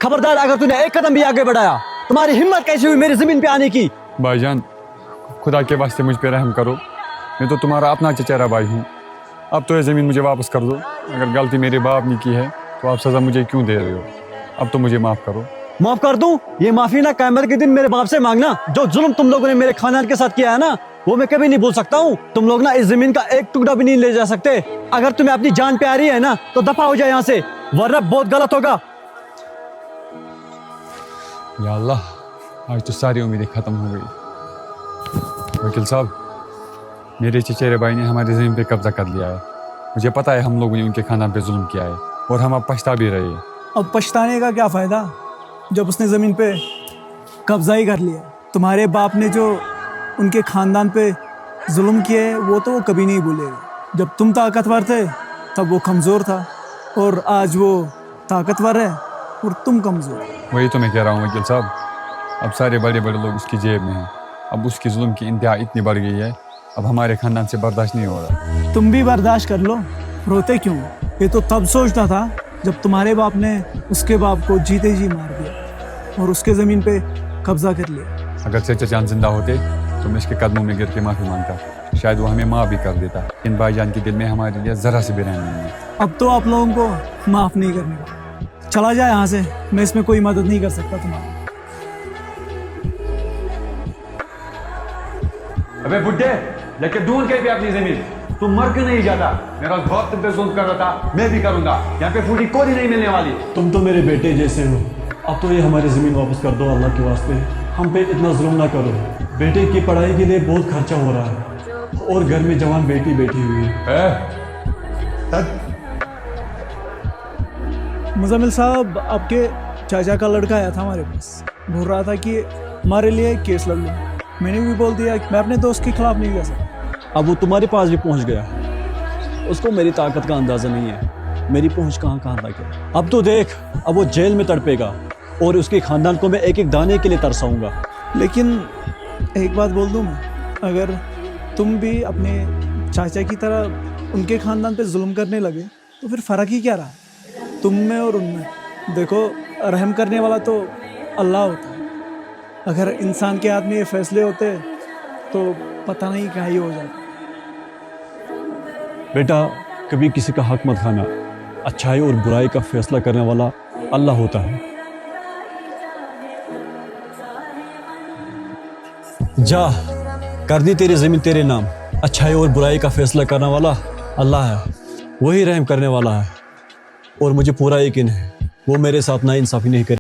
खबरदार, अगर तूने एक कदम भी आगे बढ़ाया, तुम्हारी हिम्मत कैसी हुई मेरी जमीन पे आने की? भाईजान, खुदा के वास्ते मुझ पे रहम करो, मैं तो तुम्हारा अपना चचेरा भाई हूँ। अब तो ये ज़मीन मुझे वापस कर दो। अगर गलती मेरे बाप ने की है तो आप सज़ा मुझे क्यों दे रहे हो? अब तो मुझे माफ़ करो। माफ कर दूं? ये माफी ना क़यामत के दिन मेरे बाप से मांगना। जो जुल्म तुम लोगों ने मेरे खानदान के साथ किया है ना, वो मैं कभी नहीं भूल सकता हूँ। तुम लोग ना इस जमीन का एक टुकड़ा भी नहीं ले जा सकते। अगर तुम्हें अपनी जान प्यारी है ना तो दफा हो जाए यहाँ से, वरना बहुत गलत होगा। या अल्लाह, आज तो सारी उम्मीदें ख़त्म हो गई। वकील साहब, मेरे चचेरे भाई ने हमारी ज़मीन पे कब्जा कर लिया है। मुझे पता है हम लोगों ने उनके खानदान पे जुल्म किया है और हम अब पछता भी रहे हैं। अब पछताने का क्या फ़ायदा जब उसने ज़मीन पे कब्जा ही कर लिया। तुम्हारे बाप ने जो उनके ख़ानदान पे जुल्म किए वो तो वो कभी नहीं भूलेगा। जब तुम ताकतवर थे तब वो कमज़ोर था, और आज वो ताकतवर है और तुम कमज़ोर। वही तो मैं कह रहा हूँ वकील साहब, अब सारे बड़े बड़े लोग उसकी जेब में हैं। अब उसकी जुल्म की इंतहा इतनी बढ़ गई है, अब हमारे ख़ानदान से बर्दाश्त नहीं हो रहा। तुम भी बर्दाश्त कर लो, रोते क्यों? ये तो तब सोचता था जब तुम्हारे बाप ने उसके बाप को जीते जी मार दिया और उसके ज़मीन पे कब्जा कर लिया। अगर चचा जान जिंदा होते तो मैं इसके कदमों में गिर के माफ़ी मांगता, शायद वो हमें माफ़ भी कर देता। इन भाईजान के दिल में हमारे लिए ज़रा सी भी रहम नहीं है। अब तो आप लोगों को माफ़ नहीं करने का। चला जाए यहाँ से, मैं इसमें कोई मदद नहीं कर सकता तुम्हारी। अबे बुड्ढे, लेके ढूंढ के भी अपनी ज़मीन। तू मर क्यों नहीं जाता? मेरा बहुत तुम पे जुल्म कर रहा था, मैं भी करूंगा। यहाँ पे फूटी कोई नहीं मिलने वाली। तुम तो मेरे बेटे जैसे हो, अब तो ये हमारी ज़मीन वापस कर दो अल्लाह के वास्ते। हम पे इतना जुल्म ना करो। बेटे की पढ़ाई के लिए बहुत खर्चा हो रहा है और घर में जवान बेटी बैठी हुई है। मुज़म्मिल साहब, आपके चाचा का लड़का आया था हमारे पास, बोल रहा था कि हमारे लिए केस लड़ लो। मैंने भी बोल दिया कि मैं अपने दोस्त के खिलाफ नहीं जा सकता। अब वो तुम्हारे पास भी पहुंच गया, उसको मेरी ताकत का अंदाजा नहीं है, मेरी पहुंच कहाँ कहाँ तक है। अब तो देख, अब वो जेल में तड़पेगा और उसके खानदान को मैं एक एक दाने के लिए तरसाऊंगा। लेकिन एक बात बोल दूँ मैं, अगर तुम भी अपने चाचा की तरह उनके ख़ानदान पे जुल्म करने लगे तो फिर फ़र्क ही क्या रहा तुम में और उनमें? देखो, रहम करने वाला तो अल्लाह होता है। अगर इंसान के हाथ में ये फैसले होते तो पता नहीं क्या ही हो जाता। बेटा, कभी किसी का हक मत खाना। अच्छाई और बुराई का फैसला करने वाला अल्लाह होता है। जा, कर दी तेरी ज़मीन तेरे नाम। अच्छाई और बुराई का फैसला करने वाला अल्लाह है, वही रहम करने वाला है। और मुझे पूरा यकीन है वो मेरे साथ नाइंसाफ़ी नहीं करे।